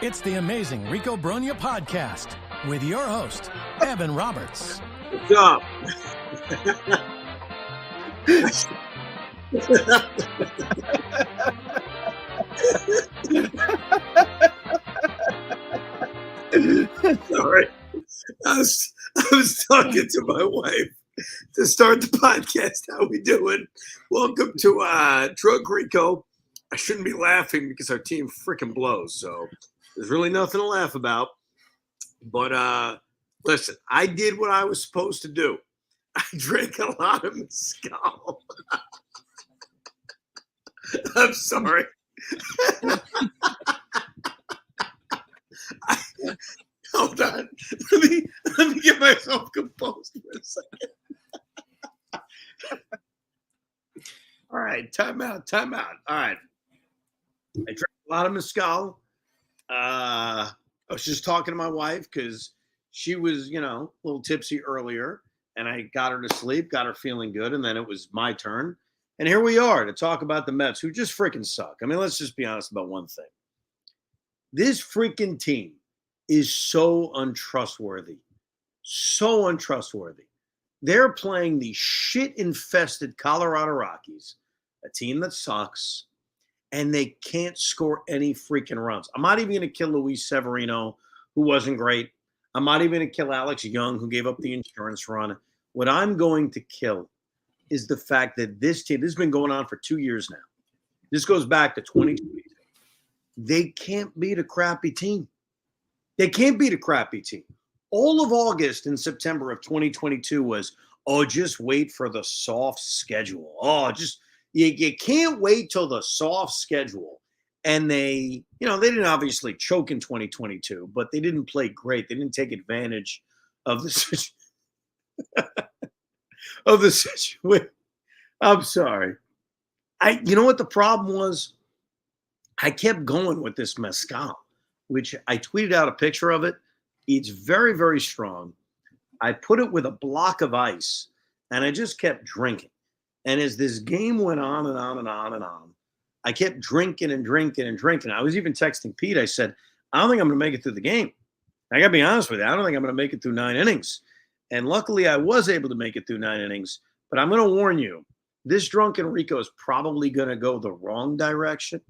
It's the amazing Rico Brogna podcast with your host, Evan Roberts. What's up? Sorry. I was talking to my wife to start the podcast. How we doing? Welcome to Drug Rico. I shouldn't be laughing because our team freaking blows, so there's really nothing to laugh about. But listen, I did what I was supposed to do. I drank a lot of mezcal. I'm sorry. Hold on. Let me get myself composed for a second. All right, time out. All right. I drank a lot of mezcal. I was just talking to my wife because she was, a little tipsy earlier, and I got her to sleep, got her feeling good, and then it was my turn. And here we are to talk about the Mets, who just freaking suck. I mean, let's just be honest about one thing. This freaking team is so untrustworthy. So untrustworthy. They're playing the shit-infested Colorado Rockies, a team that sucks, and they can't score any freaking runs. I'm not even going to kill Luis Severino, who wasn't great. I'm not even going to kill Alex Young, who gave up the insurance run. What I'm going to kill is the fact that this team, this has been going on for 2 years now. This goes back to 2022. They can't beat a crappy team. They can't beat a crappy team. All of August and September of 2022 was, just wait for the soft schedule. You can't wait till the soft schedule. And they didn't obviously choke in 2022, but they didn't play great. They didn't take advantage of the situation. I'm sorry. You know what the problem was? I kept going with this mezcal, which I tweeted out a picture of it. It's very, very strong. I put it with a block of ice, and I just kept drinking. And as this game went on and on and on and on, I kept drinking and drinking and drinking. I was even texting Pete. I said, I don't think I'm going to make it through the game. I got to be honest with you. I don't think I'm going to make it through 9 innings. And luckily, I was able to make it through 9 innings. But I'm going to warn you, this drunken Rico is probably going to go the wrong direction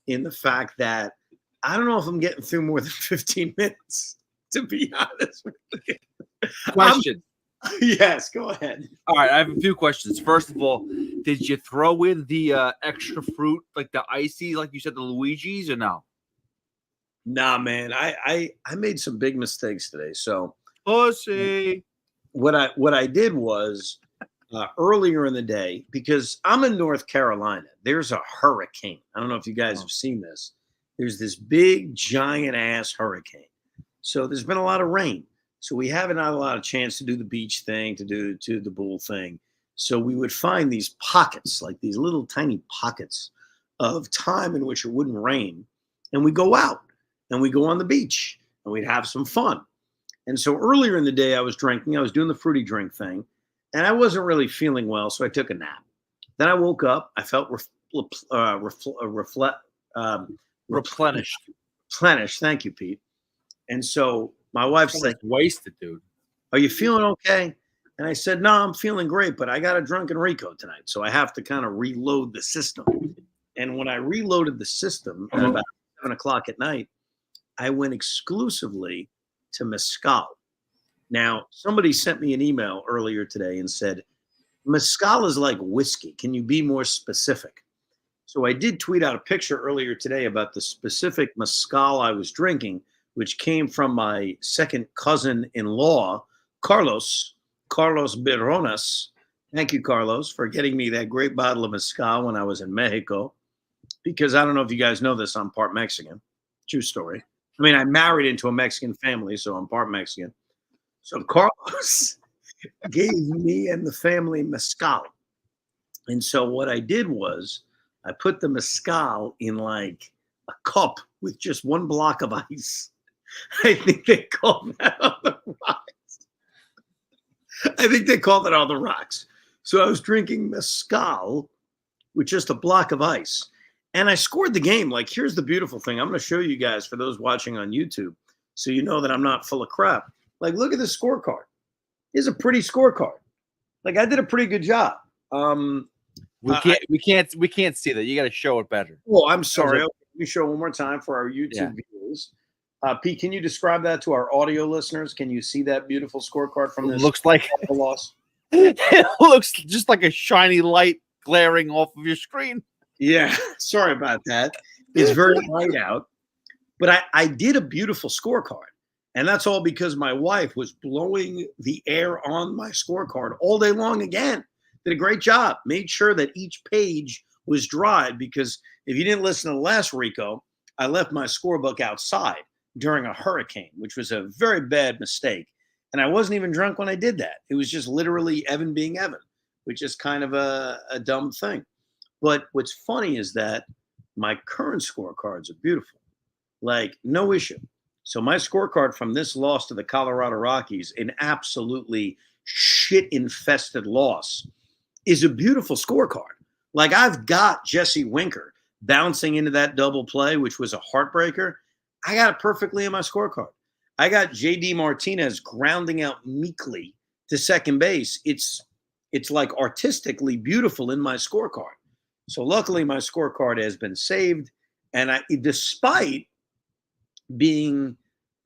in the fact that I don't know if I'm getting through more than 15 minutes, to be honest with you. Question. Yes, go ahead. All right, I have a few questions. First of all, did you throw in the extra fruit, like the icy, like you said, the Luigi's, or no? Nah, man, I made some big mistakes today. So, Pussy. What I did was earlier in the day, because I'm in North Carolina, there's a hurricane. I don't know if you guys have seen this. There's this big, giant ass hurricane. So there's been a lot of rain. So we haven't had a lot of chance to do the beach thing, to do the bull thing. So we would find these pockets, like these little tiny pockets of time in which it wouldn't rain. And we go out and we go on the beach and we'd have some fun. And so earlier in the day, I was drinking. I was doing the fruity drink thing. And I wasn't really feeling well, so I took a nap. Then I woke up. I felt replenished. Thank you, Pete. And so my wife's like, wasted, dude. Are you feeling okay? And I said, no, I'm feeling great, but I got a drunken Rico tonight, so I have to kind of reload the system. And when I reloaded the system at about 7 o'clock at night, I went exclusively to mezcal. Now, somebody sent me an email earlier today and said, mezcal is like whiskey. Can you be more specific? So I did tweet out a picture earlier today about the specific mezcal I was drinking, which came from my second cousin-in-law, Carlos Beronas. Thank you, Carlos, for getting me that great bottle of mezcal when I was in Mexico. Because I don't know if you guys know this, I'm part Mexican. True story. I mean, I married into a Mexican family, so I'm part Mexican. So Carlos gave me and the family mezcal. And so what I did was I put the mezcal in like a cup with just one block of ice. I think they call that on the rocks. So I was drinking mezcal with just a block of ice. And I scored the game. Like, here's the beautiful thing. I'm going to show you guys, for those watching on YouTube, so you know that I'm not full of crap. Like, look at this scorecard. It's a pretty scorecard. Like, I did a pretty good job. We can't see that. You got to show it better. Oh, I'm sorry. Okay, let me show it one more time for our YouTube Yeah. viewers. Pete, can you describe that to our audio listeners? Can you see that beautiful scorecard from this? Looks like loss. It looks just like a shiny light glaring off of your screen. Yeah, sorry about that. It's very light out. But I did a beautiful scorecard. And that's all because my wife was blowing the air on my scorecard all day long again. Did a great job. Made sure that each page was dry, because if you didn't listen to the last Rico, I left my scorebook outside during a hurricane, which was a very bad mistake. And I wasn't even drunk when I did that. It was just literally Evan being Evan, which is kind of a dumb thing. But what's funny is that my current scorecards are beautiful. Like, no issue. So my scorecard from this loss to the Colorado Rockies, an absolutely shit-infested loss, is a beautiful scorecard. Like, I've got Jesse Winker bouncing into that double play, which was a heartbreaker. I got it perfectly in my scorecard. I got JD Martinez grounding out meekly to second base. It's like artistically beautiful in my scorecard. So luckily my scorecard has been saved. And despite being,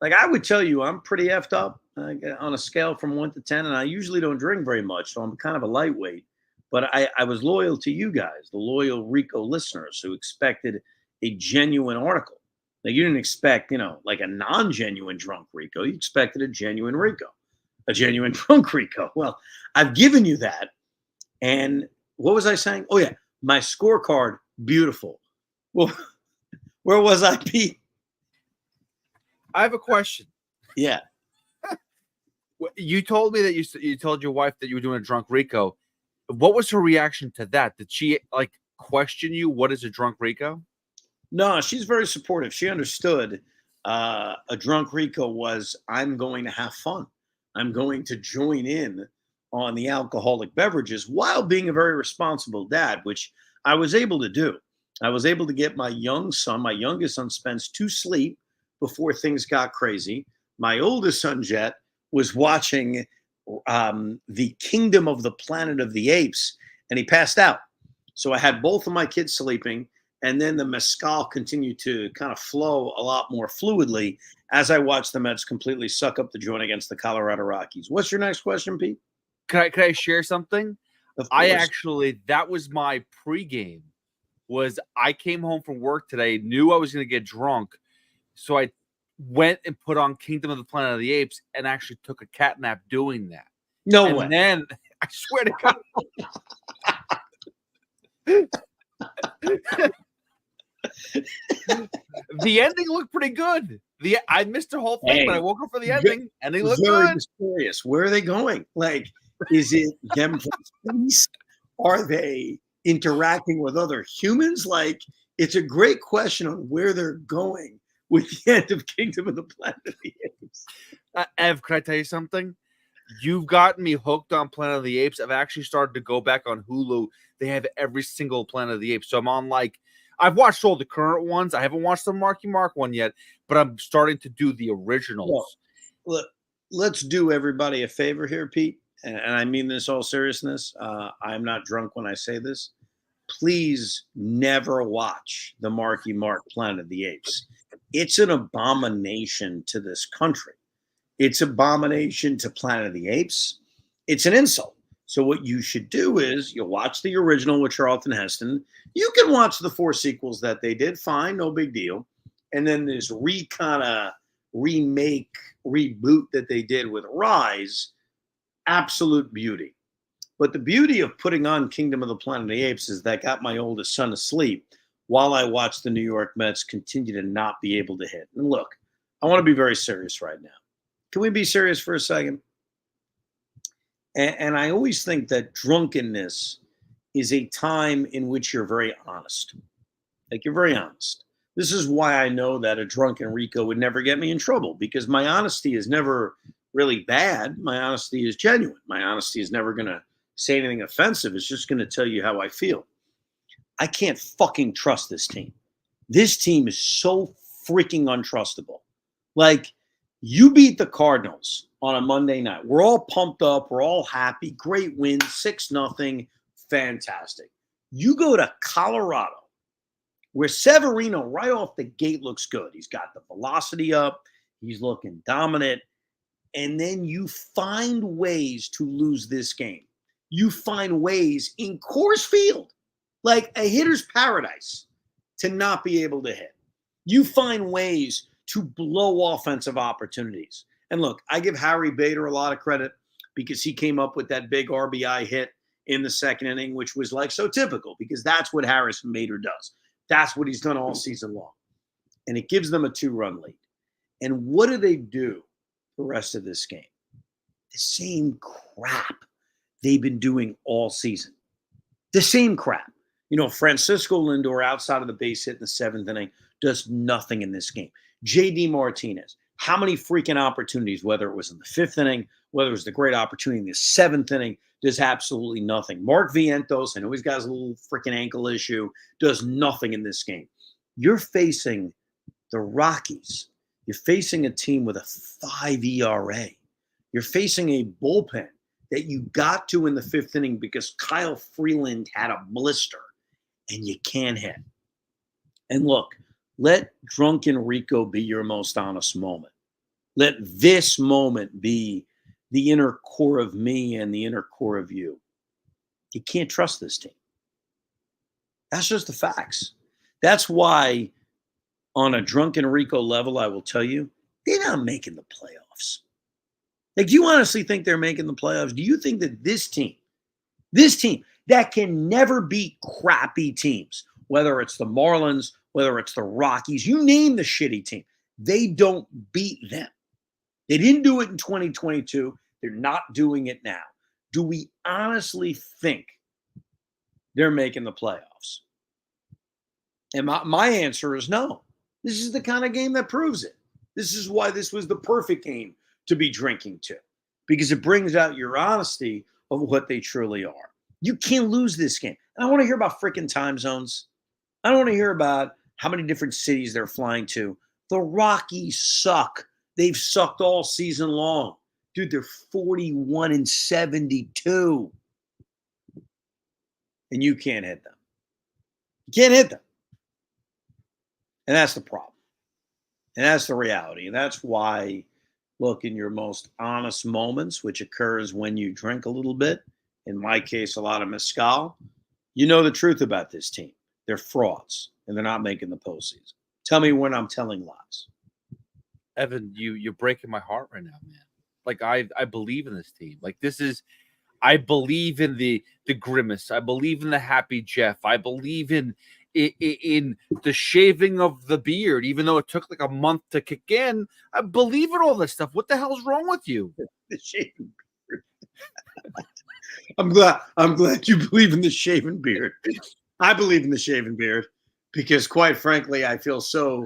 like, I would tell you, I'm pretty effed up on a scale from 1 to 10. And I usually don't drink very much, so I'm kind of a lightweight. But I was loyal to you guys, the loyal Rico listeners who expected a genuine article. Like, you didn't expect, like a non-genuine drunk Rico. You expected a genuine Rico, a genuine drunk Rico. Well, I've given you that. And what was I saying? Oh, yeah, my scorecard, beautiful. Well, where was I, Pete? I have a question. Yeah. You told me that you told your wife that you were doing a drunk Rico. What was her reaction to that? Did she question you? What is a drunk Rico? No, she's very supportive. She understood a drunk Rico was, I'm going to have fun. I'm going to join in on the alcoholic beverages while being a very responsible dad, which I was able to do. I was able to get my youngest son Spence, to sleep before things got crazy. My oldest son Jet was watching the Kingdom of the Planet of the Apes, and he passed out. So I had both of my kids sleeping. And then the mezcal continued to kind of flow a lot more fluidly as I watched the Mets completely suck up the joint against the Colorado Rockies. What's your next question, Pete? Can I share something? That was my pregame. I came home from work today, knew I was going to get drunk, so I went and put on Kingdom of the Planet of the Apes and actually took a cat nap doing that. No way. And then, I swear to God. The ending looked pretty good. I missed the whole thing, but I woke up for the ending. Ending looked very good. Mysterious. Where are they going? Like, is it them from space? Are they interacting with other humans? Like, it's a great question on where they're going with the end of Kingdom of the Planet of the Apes. Ev, can I tell you something? You've gotten me hooked on Planet of the Apes. I've actually started to go back on Hulu. They have every single Planet of the Apes. So I'm on I've watched all the current ones. I haven't watched the Marky Mark one yet, but I'm starting to do the originals. Well, let's do everybody a favor here, Pete. And I mean this all seriousness. I'm not drunk when I say this. Please never watch the Marky Mark Planet of the Apes. It's an abomination to this country. It's abomination to Planet of the Apes. It's an insult. So what you should do is you'll watch the original with Charlton Heston. You can watch the 4 sequels that they did. Fine, no big deal. And then this reboot that they did with Rise, absolute beauty. But the beauty of putting on Kingdom of the Planet of the Apes is that got my oldest son asleep while I watched the New York Mets continue to not be able to hit. And look, I want to be very serious right now. Can we be serious for a second? And I always think that drunkenness is a time in which you're very honest. Like, you're very honest. This is why I know that a drunken Rico would never get me in trouble, because my honesty is never really bad. My honesty is genuine. My honesty is never going to say anything offensive. It's just going to tell you how I feel. I can't fucking trust this team. This team is so freaking untrustable. Like, you beat the Cardinals on a Monday night. We're all pumped up. We're all happy. Great win, 6-0. Fantastic. You go to Colorado, where Severino right off the gate looks good. He's got the velocity up. He's looking dominant. And then you find ways to lose this game. You find ways in Coors Field, like a hitter's paradise, to not be able to hit. You find ways to blow offensive opportunities. And look, I give Harry Bader a lot of credit because he came up with that big RBI hit in the second inning, which was like so typical because that's what Harrison Bader does. That's what he's done all season long. And it gives them a 2-run lead. And what do they do the rest of this game? The same crap they've been doing all season. The same crap. You know, Francisco Lindor outside of the base hit in the 7th inning does nothing in this game. J.D. Martinez, how many freaking opportunities, whether it was in the 5th inning, whether it was the great opportunity in the 7th inning, does absolutely nothing. Mark Vientos, I know he's got a little freaking ankle issue, does nothing in this game. You're facing the Rockies. You're facing a team with a 5 ERA. You're facing a bullpen that you got to in the 5th inning because Kyle Freeland had a blister and you can't hit. And look, let drunken Rico be your most honest moment. Let this moment be the inner core of me and the inner core of you. You can't trust this team. That's just the facts. That's why on a drunken Rico level, I will tell you, they're not making the playoffs. Like, do you honestly think they're making the playoffs? Do you think that this team that can never beat crappy teams, whether it's the Marlins, whether it's the Rockies, you name the shitty team, they don't beat them. They didn't do it in 2022. They're not doing it now. Do we honestly think they're making the playoffs? And my answer is no. This is the kind of game that proves it. This is why this was the perfect game to be drinking to, because it brings out your honesty of what they truly are. You can't lose this game. And I want to hear about freaking time zones. I don't want to hear about how many different cities they're flying to. The Rockies suck. They've sucked all season long. Dude, they're 41-72. And you can't hit them. You can't hit them. And that's the problem. And that's the reality. And that's why, look, in your most honest moments, which occurs when you drink a little bit, in my case, a lot of mezcal, you know the truth about this team. They're frauds, and they're not making the postseason. Tell me when I'm telling lies. Evan, you're breaking my heart right now, man. Like, I believe in this team. Like, this is, I believe in the grimace. I believe in the happy Jeff. I believe in the shaving of the beard, even though it took like a month to kick in. I believe in all this stuff. What the hell's wrong with you? The shaven beard. I'm glad you believe in the shaven beard. I believe in the shaven beard because, quite frankly, I feel so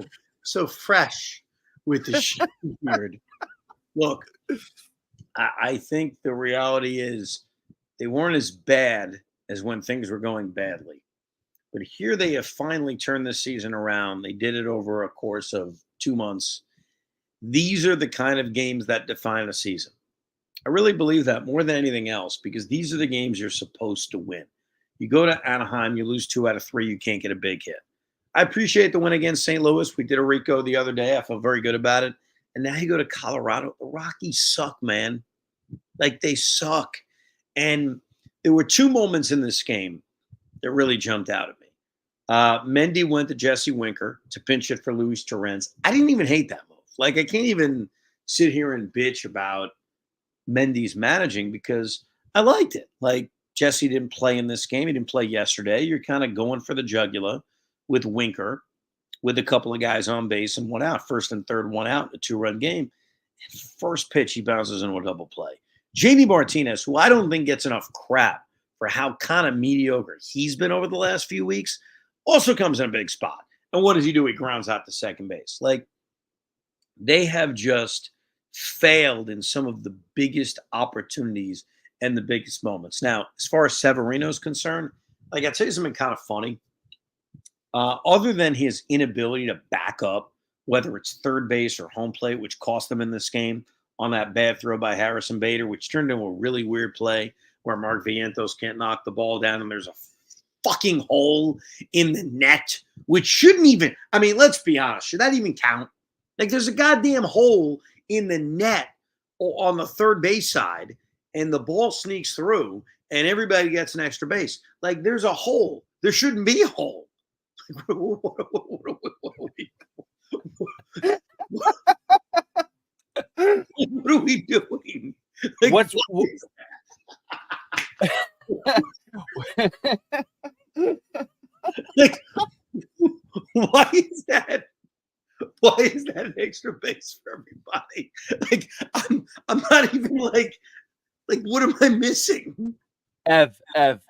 fresh with the shaven beard. Look, I think the reality is they weren't as bad as when things were going badly. But here they have finally turned this season around. They did it over a course of 2 months. These are the kind of games that define a season. I really believe that more than anything else because these are the games you're supposed to win. You go to Anaheim, you lose 2 out of 3, you can't get a big hit. I appreciate the win against St. Louis. We did a Rico the other day. I felt very good about it. And now you go to Colorado. The Rockies suck, man. Like, they suck. And there were 2 moments in this game that really jumped out at me. Mendy went to Jesse Winker to pinch it for Luis Torrens. I didn't even hate that move. Like, I can't even sit here and bitch about Mendy's managing because I liked it. Like, Jesse didn't play in this game. He didn't play yesterday. You're kind of going for the jugular with Winker, with a couple of guys on base and 1 out. First and third, 1 out in a 2-run game. First pitch, he bounces into a double play. J.D. Martinez, who I don't think gets enough crap for how kind of mediocre he's been over the last few weeks, also comes in a big spot. And what does he do? He grounds out to second base. Like, they have just failed in some of the biggest opportunities and the biggest moments. Now, as far as Severino's concerned, like, I'll tell you something kind of funny. Other than his inability to back up, whether it's third base or home plate, which cost them in this game on that bad throw by Harrison Bader, which turned into a really weird play where Mark Vientos can't knock the ball down and there's a fucking hole in the net, which shouldn't even, I mean, let's be honest, should that even count? Like, there's a goddamn hole in the net on the third base side, and the ball sneaks through, and everybody gets an extra base. Like, there's a hole. There shouldn't be a hole. What are we doing? Like, What's like, why is that? Why is that an extra base for everybody? Like, I'm not even like what am I missing? Ev, let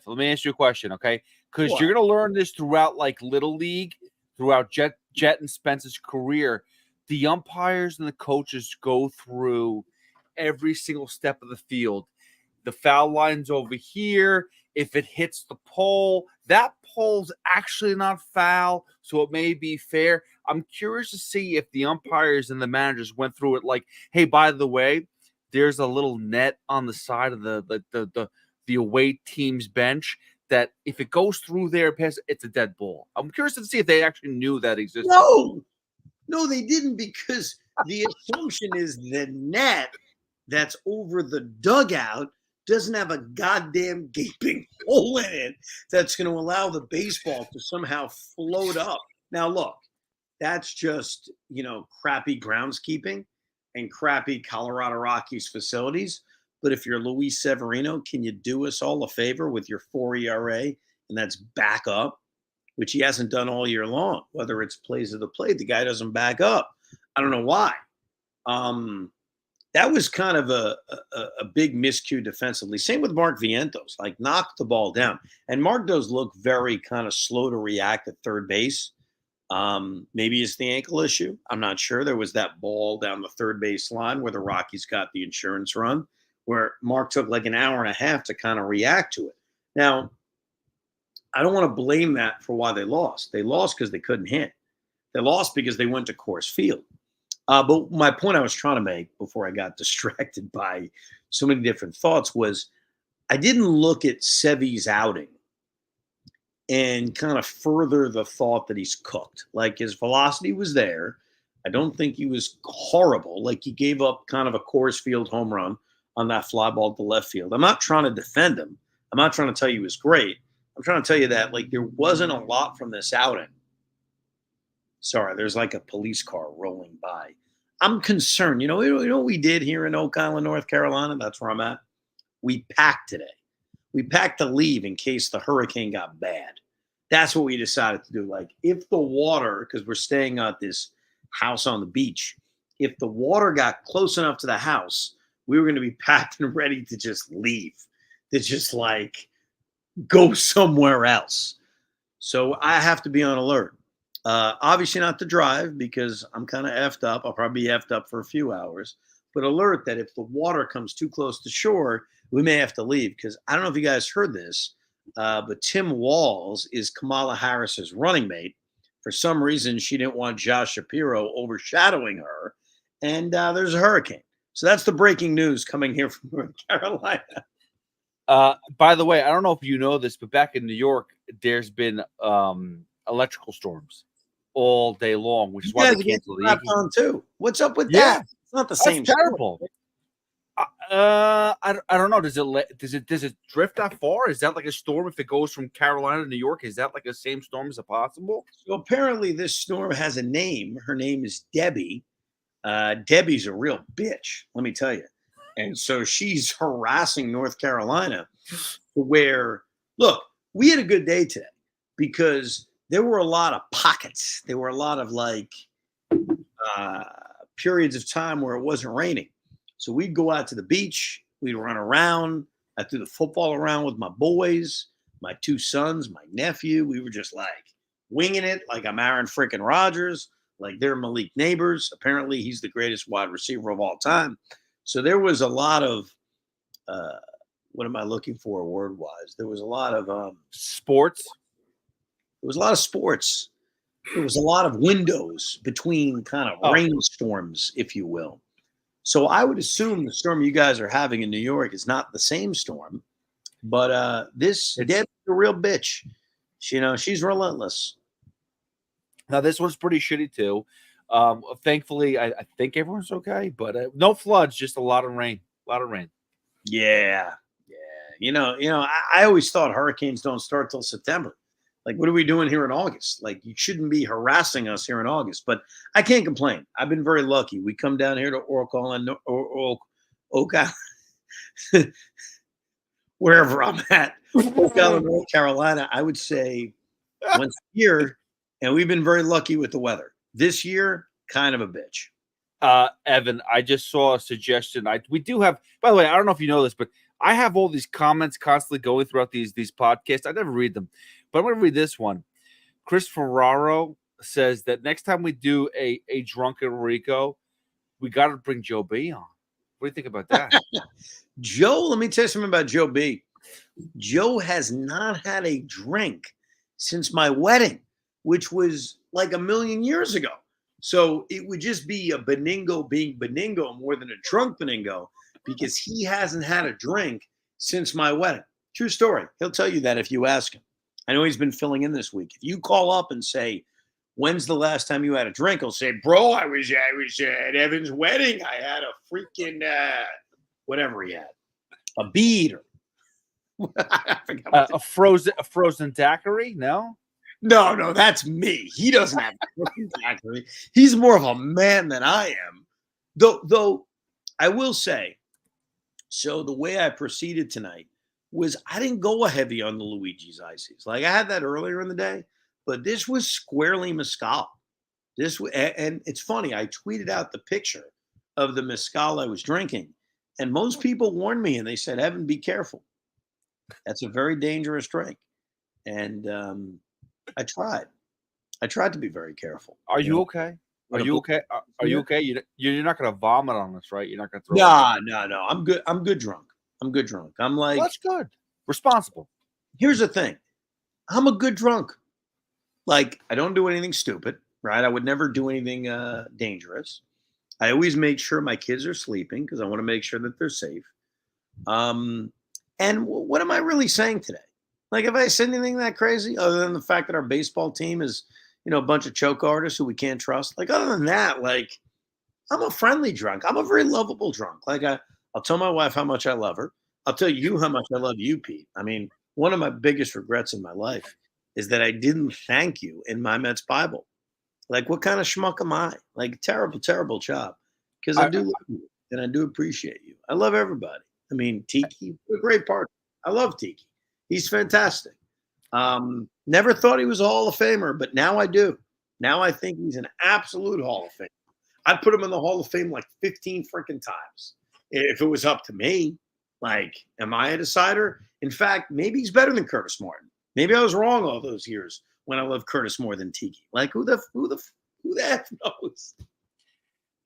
me ask you a question, okay? Because you're gonna learn this throughout like Little League, throughout Jet and Spence's career. The umpires and the coaches go through every single step of the field. The foul line's over here. If it hits the pole, that pole's actually not foul, so it may be fair. I'm curious to see if the umpires and the managers went through it like, hey, by the way, there's a little net on the side of the away team's bench that if it goes through there, it's a dead ball. I'm curious to see if they actually knew that existed. No, they didn't, because the assumption is the net that's over the dugout doesn't have a goddamn gaping hole in it that's going to allow the baseball to somehow float up. Now, look, that's just, crappy groundskeeping and crappy Colorado Rockies facilities. But if you're Luis Severino, can you do us all a favor with your 4 ERA, and that's back up, which he hasn't done all year long, whether it's plays of the plate. The guy doesn't back up. I don't know why. That was kind of a big miscue defensively. Same with Mark Vientos, like knocked the ball down. And Mark does look very kind of slow to react at third base. Maybe it's the ankle issue. I'm not sure. There was that ball down the third base line where the Rockies got the insurance run, where Mark took like an hour and a half to kind of react to it. Now, I don't want to blame that for why they lost. They lost because they couldn't hit. They lost because they went to Coors Field. But my point I was trying to make before I got distracted by so many different thoughts was I didn't look at Sevy's outing and kind of further the thought that he's cooked. Like, his velocity was there. I don't think he was horrible. Like, he gave up kind of a Coors Field home run on that fly ball to left field. I'm not trying to defend him. I'm not trying to tell you he was great. I'm trying to tell you that, like, there wasn't a lot from this outing. Sorry, there's like a police car rolling by. I'm concerned. You know what we did here in Oak Island, North Carolina? That's where I'm at. We packed today. We packed to leave in case the hurricane got bad. That's what we decided to do. Like, if the water, because we're staying at this house on the beach, if the water got close enough to the house, we were going to be packed and ready to just leave, to just like go somewhere else. So I have to be on alert. Obviously not to drive because I'm kind of effed up. I'll probably be effed up for a few hours. But alert that if the water comes too close to shore, we may have to leave. Because I don't know if you guys heard this, but Tim Walz is Kamala Harris's running mate. For some reason, she didn't want Josh Shapiro overshadowing her. And there's a hurricane. So that's the breaking news coming here from North Carolina. By the way, I don't know if you know this, but back in New York, there's been electrical storms all day long, which is why they canceled the Yankees. On too. What's up with that? It's not the same. Terrible. I don't know. Does it drift that far? Is that like a storm if it goes from Carolina to New York? Is that like the same storm? Is it possible? So apparently this storm has a name. Her name is Debbie. Debbie's a real bitch, let me tell you. And so she's harassing North Carolina where, look, we had a good day today because there were a lot of pockets. There were a lot of like periods of time where it wasn't raining. So we'd go out to the beach. We'd run around. I threw the football around with my boys, my two sons, my nephew. We were just like winging it like I'm Aaron freaking Rodgers, like they're Malik Neighbors. Apparently he's the greatest wide receiver of all time. So there was a lot of, what am I looking for word-wise? There was a lot of sports. There was a lot of sports. There was a lot of windows between kind of rainstorms, if you will. So I would assume the storm you guys are having in New York is not the same storm, but this Deb's a real bitch. She's relentless. Now this one's pretty shitty too. Thankfully, I think everyone's okay, but no floods, just a lot of rain. A lot of rain. Yeah. I always thought hurricanes don't start till September. Like, what are we doing here in August? Like, you shouldn't be harassing us here in August. But I can't complain. I've been very lucky. We come down here to Oak Island, wherever I'm at, Oak Island, North Carolina. I would say once a year, and we've been very lucky with the weather. This year, kind of a bitch. Evan, I just saw a suggestion. We do have, by the way, I don't know if you know this, but I have all these comments constantly going throughout these podcasts. I never read them, but I'm going to read this one. Chris Ferraro says that next time we do a drunken Rico, we got to bring Joe B on. What do you think about that? Joe, let me tell you something about Joe B. Joe has not had a drink since my wedding, which was like a million years ago. So it would just be a Beningo being Beningo more than a drunk Beningo, because he hasn't had a drink since my wedding. True story. He'll tell you that if you ask him. I know he's been filling in this week. If you call up and say, when's the last time you had a drink? He'll say, bro, I was at Evan's wedding. I had a freaking, whatever he had, a bead. Or I forgot a frozen daiquiri? No, that's me. He doesn't have a frozen daiquiri. He's more of a man than I am. Though I will say, so the way I proceeded tonight was I didn't go heavy on the Luigi's Ices. Like, I had that earlier in the day, but this was squarely mezcal. And it's funny, I tweeted out the picture of the mezcal I was drinking, and most people warned me, and they said, Evan, be careful. That's a very dangerous drink. And I tried to be very careful. Are you okay? Are you okay? Are you okay? You're not going to vomit on us, right? You're not going to throw. No. I'm good. I'm good drunk. I'm like, well, that's good. Responsible. Here's the thing. I'm a good drunk. Like, I don't do anything stupid, right? I would never do anything dangerous. I always make sure my kids are sleeping because I want to make sure that they're safe. And what am I really saying today? Like, have I said anything that crazy other than the fact that our baseball team is, a bunch of choke artists who we can't trust? Like, other than that, like, I'm a friendly drunk. I'm a very lovable drunk. Like, I'll tell my wife how much I love her. I'll tell you how much I love you, Pete. I mean, one of my biggest regrets in my life is that I didn't thank you in my Mets Bible. Like, what kind of schmuck am I? Like, terrible, terrible job. Because I do love you and I do appreciate you. I love everybody. I mean, Tiki, a great partner. I love Tiki. He's fantastic. Never thought he was a Hall of Famer, but now I do. Now I think he's an absolute Hall of Famer. I'd put him in the Hall of Fame like 15 freaking times. If it was up to me, like, am I a decider? In fact, maybe he's better than Curtis Martin. Maybe I was wrong all those years when I loved Curtis more than Tiki. Like, who the F knows?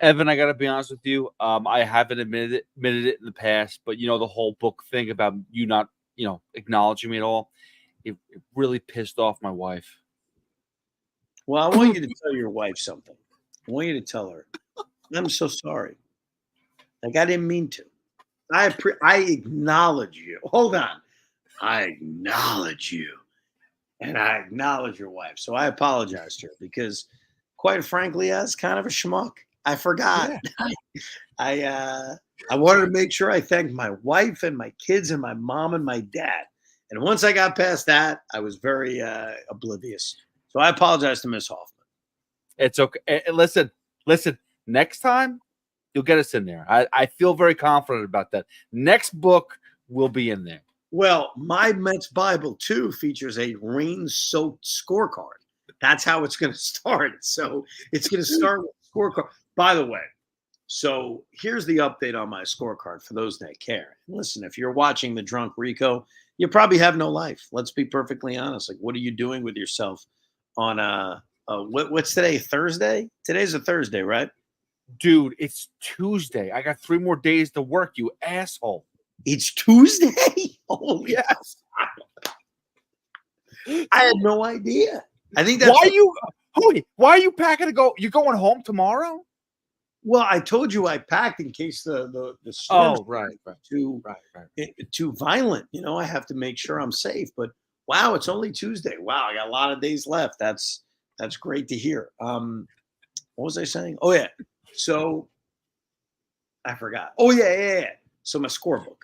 Evan, I got to be honest with you. I haven't admitted it in the past, but the whole book thing about you not, acknowledging me at all, it really pissed off my wife. Well, I want you to tell your wife something. I want you to tell her, I'm so sorry. Like, I didn't mean to. I acknowledge you. Hold on. I acknowledge you. And I acknowledge your wife. So I apologize to her because, quite frankly, I was kind of a schmuck. I forgot. Yeah. I wanted to make sure I thanked my wife and my kids and my mom and my dad. And once I got past that, I was very oblivious. So I apologize to Miss Hoffman. It's okay. Listen. Next time, you'll get us in there. I feel very confident about that. Next book will be in there. Well, my Mets Bible, too, features a rain-soaked scorecard. That's how it's going to start. So it's going to start with a scorecard. By the way, so here's the update on my scorecard for those that care. Listen, if you're watching the Drunk Rico, you probably have no life. Let's be perfectly honest. Like, what are you doing with yourself on what's today? Thursday? Today's a Thursday, right? Dude, it's Tuesday. I got 3 more days to work, you asshole. It's Tuesday? Oh, yes. I had no idea. I think that's why are you packing to go? You going home tomorrow? Well, I told you I packed in case the storm too violent. You know, I have to make sure I'm safe. But wow, it's only Tuesday. Wow, I got a lot of days left. That's great to hear. What was I saying? Oh yeah. So I forgot. Oh yeah. So my scorebook.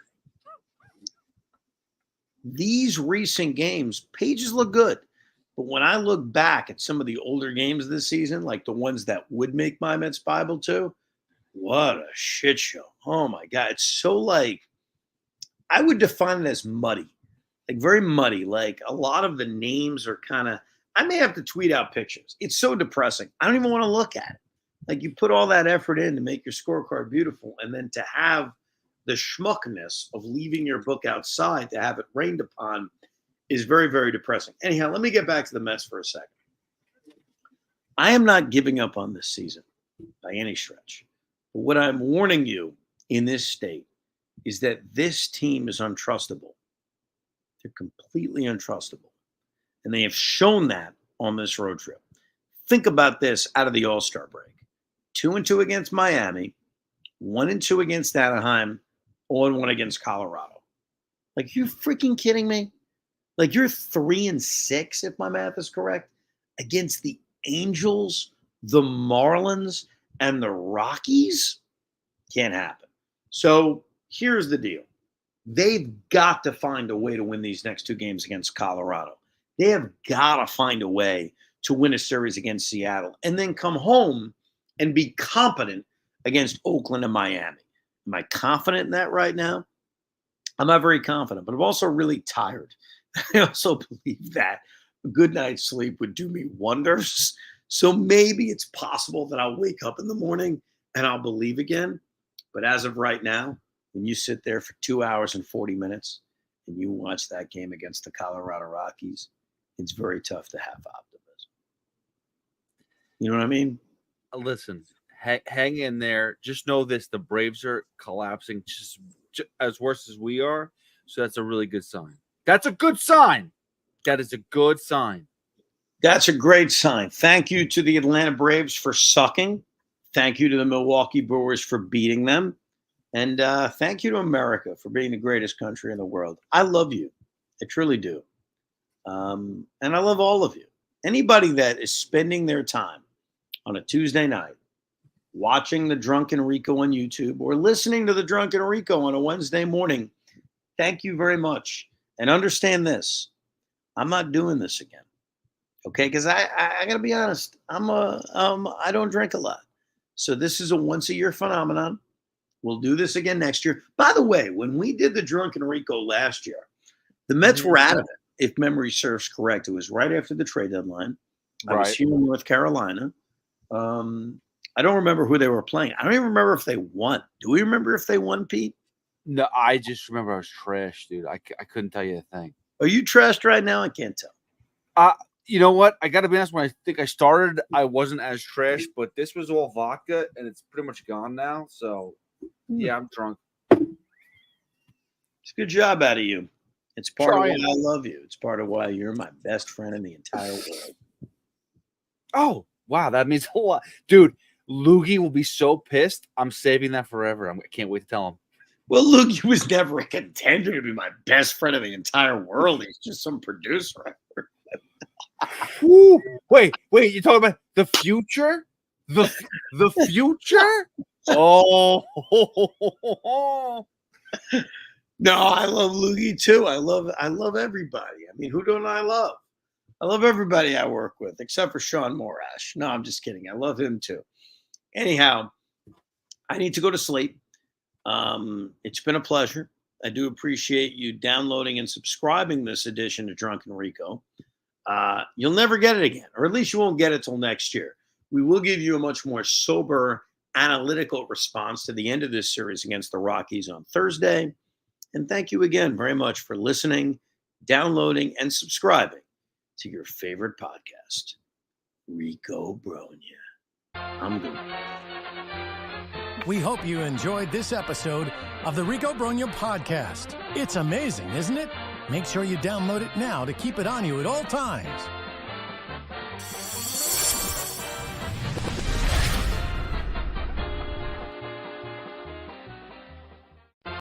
These recent games, pages look good. But when I look back at some of the older games this season, like the ones that would make my Mets Bible too, what a shit show. Oh my God. It's so like, I would define it as muddy, like very muddy. Like a lot of the names are kind of, I may have to tweet out pictures. It's so depressing. I don't even want to look at it. Like you put all that effort in to make your scorecard beautiful. And then to have the schmuckness of leaving your book outside to have it rained upon is very, very depressing. Anyhow, let me get back to the Mets for a second. I am not giving up on this season by any stretch. But what I'm warning you in this state is that this team is untrustable. They're completely untrustable. And they have shown that on this road trip. Think about this out of the All-Star break. 2-2 against Miami, 1-2 against Anaheim, 0-1 against Colorado. Like, you're freaking kidding me? Like you're 3-6, if my math is correct, against the Angels, the Marlins, and the Rockies? Can't happen. So here's the deal. They've got to find a way to win these next two games against Colorado. They have got to find a way to win a series against Seattle and then come home and be competent against Oakland and Miami. Am I confident in that right now? I'm not very confident, but I'm also really tired. I also believe that a good night's sleep would do me wonders. So maybe it's possible that I'll wake up in the morning and I'll believe again. But as of right now, when you sit there for 2 hours and 40 minutes and you watch that game against the Colorado Rockies, it's very tough to have optimism. You know what I mean? Listen, hang in there. Just know this: the Braves are collapsing just as worse as we are. So that's a really good sign. That's a good sign. That is a good sign. That's a great sign. Thank you to the Atlanta Braves for sucking. Thank you to the Milwaukee Brewers for beating them. And thank you to America for being the greatest country in the world. I love you. I truly do. And I love all of you. Anybody that is spending their time on a Tuesday night watching the Drunken Rico on YouTube or listening to the Drunken Rico on a Wednesday morning, thank you very much. And understand this, I'm not doing this again, okay? Because I got to be honest, I don't drink a lot. So this is a once-a-year phenomenon. We'll do this again next year. By the way, when we did the Drunken Rico last year, the Mets were out of it, if memory serves correct. It was right after the trade deadline. I was here in North Carolina. I don't remember who they were playing. I don't even remember if they won. Do we remember if they won, Pete? No, I just remember I was trash, dude. I couldn't tell you a thing. Are you trashed right now? I can't tell. You know what? I got to be honest. When I think I started, I wasn't as trash, but this was all vodka, and it's pretty much gone now. So, yeah, I'm drunk. It's a good job out of you. It's part of why I love you. It's part of why you're my best friend in the entire world. Oh, wow. That means a lot. Dude, Loogie will be so pissed. I'm saving that forever. I can't wait to tell him. Well, Loogie was never a contender to be my best friend in the entire world. He's just some producer. Wait, you're talking about the future? The future? Oh. No, I love Loogie too. I love everybody. I mean, who don't I love? I love everybody I work with, except for Sean Morash. No, I'm just kidding. I love him too. Anyhow, I need to go to sleep. It's been a pleasure. I do appreciate you downloading and subscribing this edition of Drunken Rico. You'll never get it again, or at least you won't get it till next year. We will give you a much more sober, analytical response to the end of this series against the Rockies on Thursday. And thank you again very much for listening, downloading, and subscribing to your favorite podcast, Rico Brogna. I'm good. We hope you enjoyed this episode of the Rico Brogna podcast. It's amazing, isn't it? Make sure you download it now to keep it on you at all times.